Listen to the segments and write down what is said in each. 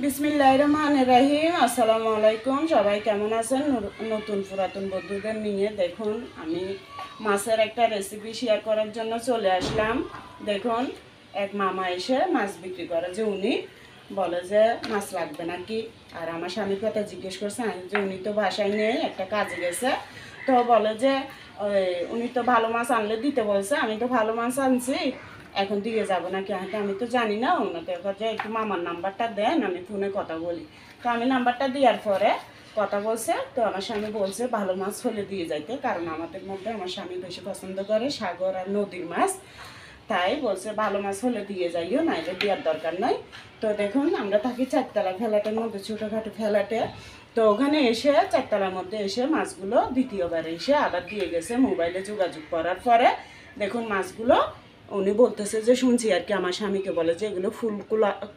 বিসমিল্লাহির রহমানির রহিম। আসসালামু আলাইকুম। সবাই কেমন আছেন? নতুন পুরাতন বন্ধুদের নিয়ে দেখুন আমি মাছের একটা রেসিপি শেয়ার করার জন্য চলে আসলাম। দেখুন এক মামা এসে মাছ বিক্রি করে, যে উনি বলে যে মাছ লাগবে নাকি। আর আমার স্বামীর কথা জিজ্ঞেস করছে যে উনি তো বাসায় নেই, একটা কাজে গেছে। তো বলে যে উনি তো ভালো মাছ আনলে দিতে বলছে, আমি তো ভালো মাছ আনছি, এখন দিয়ে যাবো নাকি। আমি তো জানি না। ওনাকে যে একটু মামার নাম্বারটা দেন, আমি ফোনে কথা বলি। তো আমি নাম্বারটা দেওয়ার পরে কথা বলছে। তো আমার স্বামী বলছে ভালো মাছ হলে দিয়ে যাইতে, কারণ আমাদের মধ্যে আমার স্বামী বেশি পছন্দ করে সাগর আর নদীর মাছ। তাই বলছে ভালো মাছ হলে দিয়ে যাইও, নাইলে দেওয়ার দরকার নাই। তো দেখুন আমরা থাকি চারতলা ফ্ল্যাটের মধ্যে, ছোটোখাটো ফ্ল্যাটে। তো ওখানে এসে চারতলার মধ্যে এসে মাছগুলো দ্বিতীয়বার এসে আবার দিয়ে গেছে। মোবাইলে যোগাযোগ করার পরে দেখুন মাছগুলো উনি বলতেছে যে শুনছি আর কি, আমার স্বামীকে বলে যে এগুলো ফুল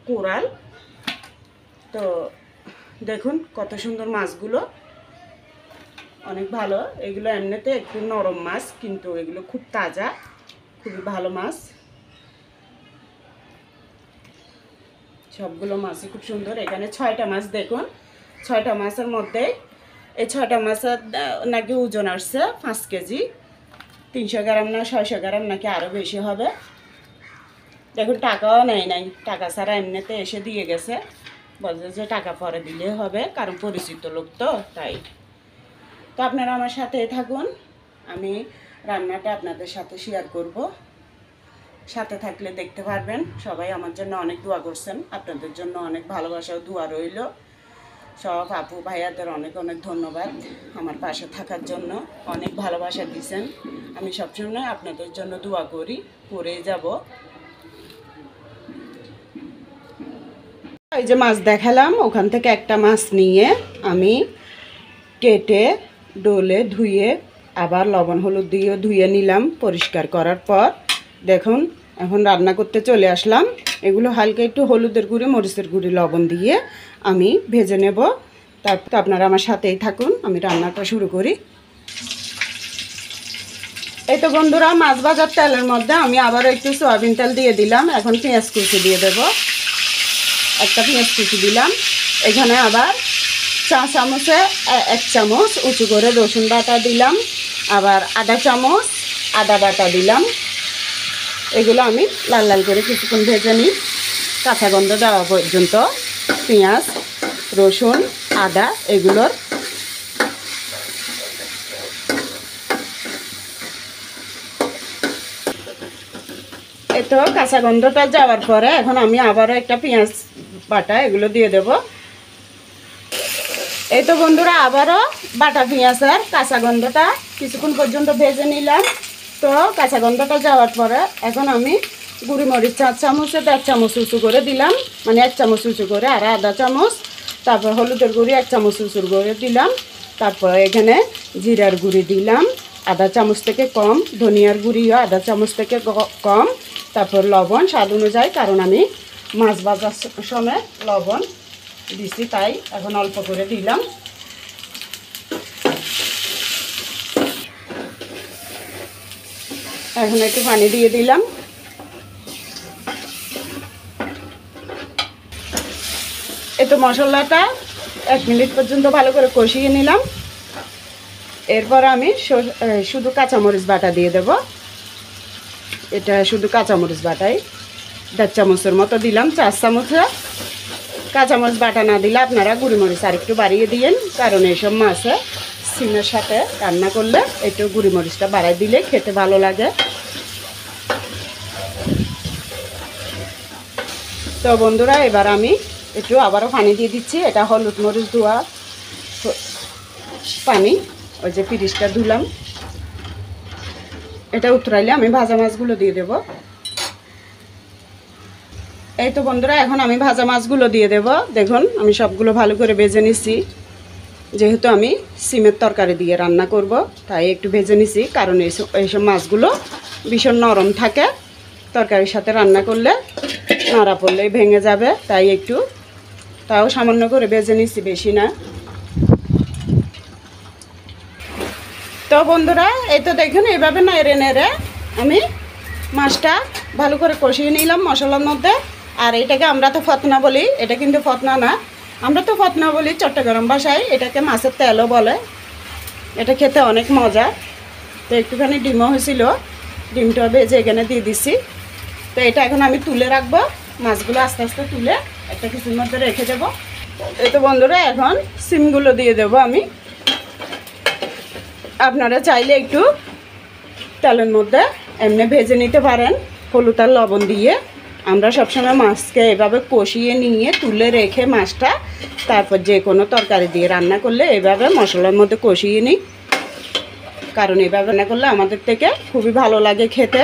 কোরাল। তো দেখুন কত সুন্দর মাছগুলো, অনেক ভালো। এগুলো এমনিতে একটু নরম মাছ, কিন্তু এগুলো খুব তাজা, খুবই ভালো মাছ। সবগুলো মাছই খুব সুন্দর। এখানে 6টা মাছ দেখুন। 6টা মাছের মধ্যে এই 6টা মাছের নাকি ওজন আসছে 5 কেজি, 300 গ্রাম না 600 গ্রাম নাকি আরও বেশি হবে। দেখুন টাকাও নেয় নাই, টাকা ছাড়া এমনিতে এসে দিয়ে গেছে। বলছে যে টাকা পরে দিলে হবে, কারণ পরিচিত লোক তো তাই। তো আপনারা আমার সাথেই থাকুন, আমি রান্নাটা আপনাদের সাথে শেয়ার করব। সাথে থাকলে দেখতে পারবেন। সবাই আমার জন্য অনেক দোয়া করছেন, আপনাদের জন্য অনেক ভালোবাসা ও দোয়া রইল। সব আপু ভাইয়াদের অনেক অনেক ধন্যবাদ আমার পাশে থাকার জন্য, অনেক ভালোবাসা দিয়েছেন। আমি সবসময় আপনাদের জন্য দোয়া করি, করেই যাব। এই যে মাছ দেখালাম, ওখান থেকে একটা মাছ নিয়ে আমি কেটে ডোলে ধুয়ে আবার লবণ হলুদ দিয়ে ধুয়ে নিলাম। পরিষ্কার করার পর দেখুন এখন রান্না করতে চলে আসলাম। এগুলো হালকা একটু হলুদের গুঁড়ি, মরিচের গুঁড়ি, লবণ দিয়ে আমি ভেজে নেব। তারপর আপনারা আমার সাথেই থাকুন, আমি রান্নাটা শুরু করি। এই তো বন্ধুরা, মাছ ভাজার তেলের মধ্যে আমি আবারও একটু সয়াবিন তেল দিয়ে দিলাম। এখন পেঁয়াজ কুচি দিয়ে দেবো। একটা পেঁয়াজ কুচি দিলাম। এখানে আবার চা চামচে 1 চামচ উঁচু করে রসুন বাটা দিলাম। আবার আধা চামচ আদা বাটা দিলাম। এগুলো আমি লাল লাল করে কিছুক্ষণ ভেজে নিই, কাঁচা গন্ধ দেওয়া পর্যন্ত। পেঁয়াজ, রসুন, আদা এগুলোর এই তো কাঁচা গন্ধটা যাওয়ার পরে এখন আমি আবারও একটা পেঁয়াজ বাটা এগুলো দিয়ে দেব। এই তো বন্ধুরা, আবারও বাটা পেঁয়াজের কাঁচা গন্ধটা কিছুক্ষণ পর্যন্ত ভেজে নিলাম। তো কাঁচা গন্ধটা যাওয়ার পরে এখন আমি গুঁড়ি মরিচ 4 চামচে 1.5 চামচ উঁচু করে দিলাম, মানে 1 চামচ উঁচু করে, আর আধা চামচ। তারপর হলুদের গুঁড়ি 1 চামচ উঁচু করে দিলাম। তারপর এখানে জিরার গুঁড়ি দিলাম আধা চামচ থেকে কম, ধনিয়ার গুঁড়িও আধা চামচ থেকে কম। তারপর লবণ স্বাদ অনুযায়ী, কারণ আমি মাছ ভাজার সময় লবণ দিছি, তাই এখন অল্প করে দিলাম। এখন একটু পানি দিয়ে দিলাম। এই তো মশলাটা 1 মিনিট পর্যন্ত ভালো করে কষিয়ে নিলাম। এরপর আমি শুধু কাঁচামরিচ বাটা দিয়ে দেব। এটা শুধু কাঁচামরিচ বাটাই 1.5 চামচের মতো দিলাম। 4 চামচে কাঁচামরিচ বাটা না দিলে আপনারা গুঁড়ি মরিচ আর একটু বাড়িয়ে দিয়েন, কারণ এইসব মাছে সিমের সাথে রান্না করলে একটু গুঁড়ি মরিচটা বাড়াই দিলে খেতে ভালো লাগে। তো বন্ধুরা, এবার আমি একটু আবারও পানি দিয়ে দিচ্ছি। এটা হলুদ মরিচ ধোয়া পানি, ওই যে পিরিচটা ধুলাম। এটা উতরাইলে আমি ভাজা মাছগুলো দিয়ে দেব। এই তো বন্ধুরা, এখন আমি ভাজা মাছগুলো দিয়ে দেব। দেখুন আমি সবগুলো ভালো করে ভেজে নিছি, যেহেতু আমি সিমের তরকারি দিয়ে রান্না করব তাই একটু ভেজে নিছি, কারণ এইসব মাছগুলো ভীষণ নরম থাকে, তরকারির সাথে রান্না করলে নাড়া পড়লেই ভেঙে যাবে, তাই একটু তাও সামান্য করে ভেজে নিছি, বেশি না। তো বন্ধুরা, এই তো দেখুন এইভাবে নেড়ে নেড়ে আমি মাছটা ভালো করে কষিয়ে নিলাম মশলার মধ্যে। আর এটাকে আমরা তো ফতনা বলি, এটা কিন্তু ফতনা না, আমরা তো ফতনা বলি চট্টগ্রাম ভাষায়, এটাকে মাছের তেলও বলে। এটা খেতে অনেক মজা। তো একটুখানি ডিমও হয়েছিল, ডিমটা ভেজে এখানে দিয়ে দিছি। তো এটা এখন আমি তুলে রাখবো, মাছগুলো আস্তে আস্তে তুলে একটা কিছুর মধ্যে রেখে দেবো। এই তো বন্ধুরা এখন সিমগুলো দিয়ে দেবো আমি। আপনারা চাইলে একটু তেলের মধ্যে এমনি ভেজে নিতে পারেন হলুদ আর লবণ দিয়ে। আমরা সবসময় মাছকে এভাবে কষিয়ে নিয়ে তুলে রেখে মাছটা তারপর যে কোনো তরকারি দিয়ে রান্না করলে এভাবে মশলার মধ্যে কষিয়ে নিই, কারণ এভাবে রান্না করলে আমাদের থেকে খুবই ভালো লাগে খেতে।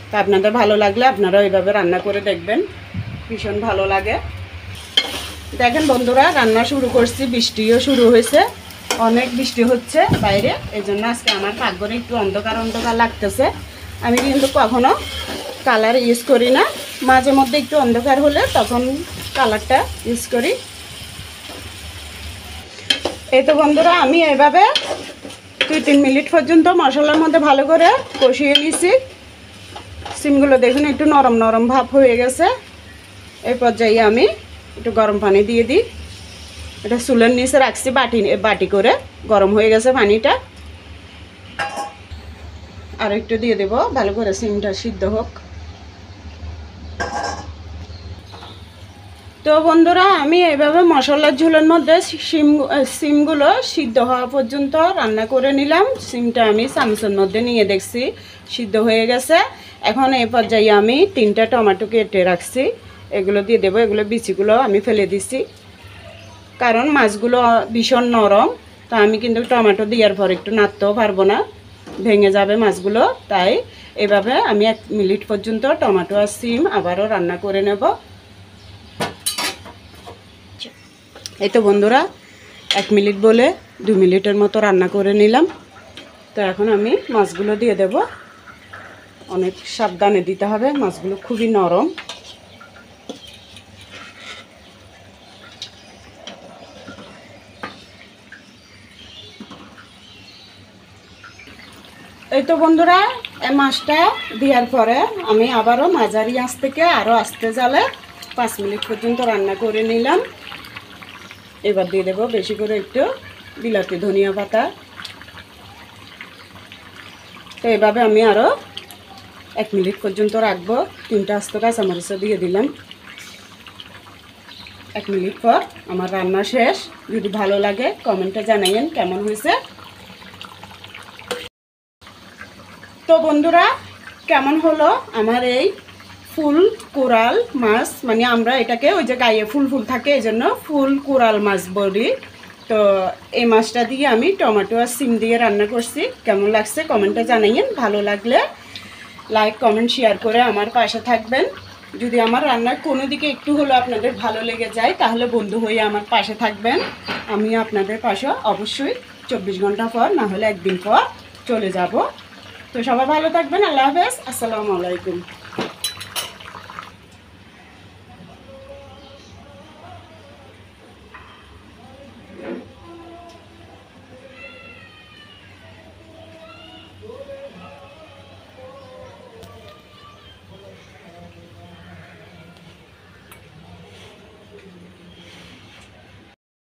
তা আপনাদের ভালো লাগলে আপনারাও এইভাবে রান্না করে দেখবেন, ভীষণ ভালো লাগে। দেখেন বন্ধুরা রান্না শুরু করছি, বৃষ্টিও শুরু হয়েছে, অনেক বৃষ্টি হচ্ছে বাইরে, এই জন্য আজকে আমার পাকঘরে একটু অন্ধকার অন্ধকার লাগতেছে। আমি কিন্তু কখনো কালার ইউজ করি না, মাঝে মধ্যে একটু অন্ধকার হলে তখন কালারটা ইউজ করি। এই তো বন্ধুরা আমি এভাবে 2-3 মিনিট পর্যন্ত মশলার মধ্যে ভালো করে কষিয়ে নিছি। সিমগুলো দেখুন একটু নরম নরম ভাব হয়ে গেছে। এই পর্যায়ে আমি একটু গরম পানি দিয়ে দিই। এটা চুলের নিচে রাখছি বাটি করে, গরম হয়ে গেছে পানিটা। আর একটু দিয়ে দেবো ভালো করে, সিমটা সিদ্ধ হোক। তো বন্ধুরা আমি এইভাবে মশলার ঝোলের মধ্যে সিমগুলো সিদ্ধ হওয়া পর্যন্ত রান্না করে নিলাম। সিমটা আমি চামচের মধ্যে নিয়ে দেখছি সিদ্ধ হয়ে গেছে। এখন এই পর্যায়ে আমি 3টা টমেটো কেটে রাখছি, এগুলো দিয়ে দেবো। এগুলো বিচিগুলো আমি ফেলে দিছি, কারণ মাছগুলো ভীষণ নরম। তো আমি কিন্তু টমেটো দেওয়ার পর একটু নাড়তেও পারবো না, ভেঙে যাবে মাছগুলো। তাই এভাবে আমি 1 মিনিট পর্যন্ত টমেটো আর সিম আবারও রান্না করে নেব। এই তো বন্ধুরা 1 মিনিট বলে 2 মিনিটের মতো রান্না করে নিলাম। তো এখন আমি মাছগুলো দিয়ে দেব। অনেক সাবধানে দিতে হবে, মাছগুলো খুবই নরম। এই তো বন্ধুরা এই মাছটা দেওয়ার পরে আমি আবারও মাঝারি আঁচ থেকে আরও আস্তে জালে 5 মিনিট পর্যন্ত রান্না করে নিলাম। এবার দিয়ে দেবো বেশি করে একটু বিলাতি ধনিয়া পাতা। তো এভাবে আমি আরও 1 মিনিট পর্যন্ত রাখবো। 3টা আস্ত কাঁচামরিচও দিয়ে দিলাম। 1 মিনিট পর আমার রান্না শেষ। যদি ভালো লাগে কমেন্টে জানাইয়েন কেমন হয়েছে। তো বন্ধুরা কেমন হলো আমার এই ফুল কোরাল মাছ, মানে আমরা এটাকে ওই যে গায়ে ফুল ফুল থাকে এই জন্য ফুল কোরাল মাছ বলি। তো এই মাছটা দিয়ে আমি টমেটো আর সিম দিয়ে রান্না করছি। কেমন লাগছে কমেন্টে জানাইয়েন। ভালো লাগলে লাইক কমেন্ট শেয়ার করে আমার পাশে থাকবেন। যদি আমার রান্নার কোনো দিকে একটু হলো আপনাদের ভালো লেগে যায় তাহলে বন্ধু হয়ে আমার পাশে থাকবেন। আমি আপনাদের পাশে অবশ্যই 24 ঘন্টা পর না হলে 1 দিন পর চলে যাব। তো সবাই ভালো থাকবেন। আল্লাহ হাফেজ, আসসালামু আলাইকুম।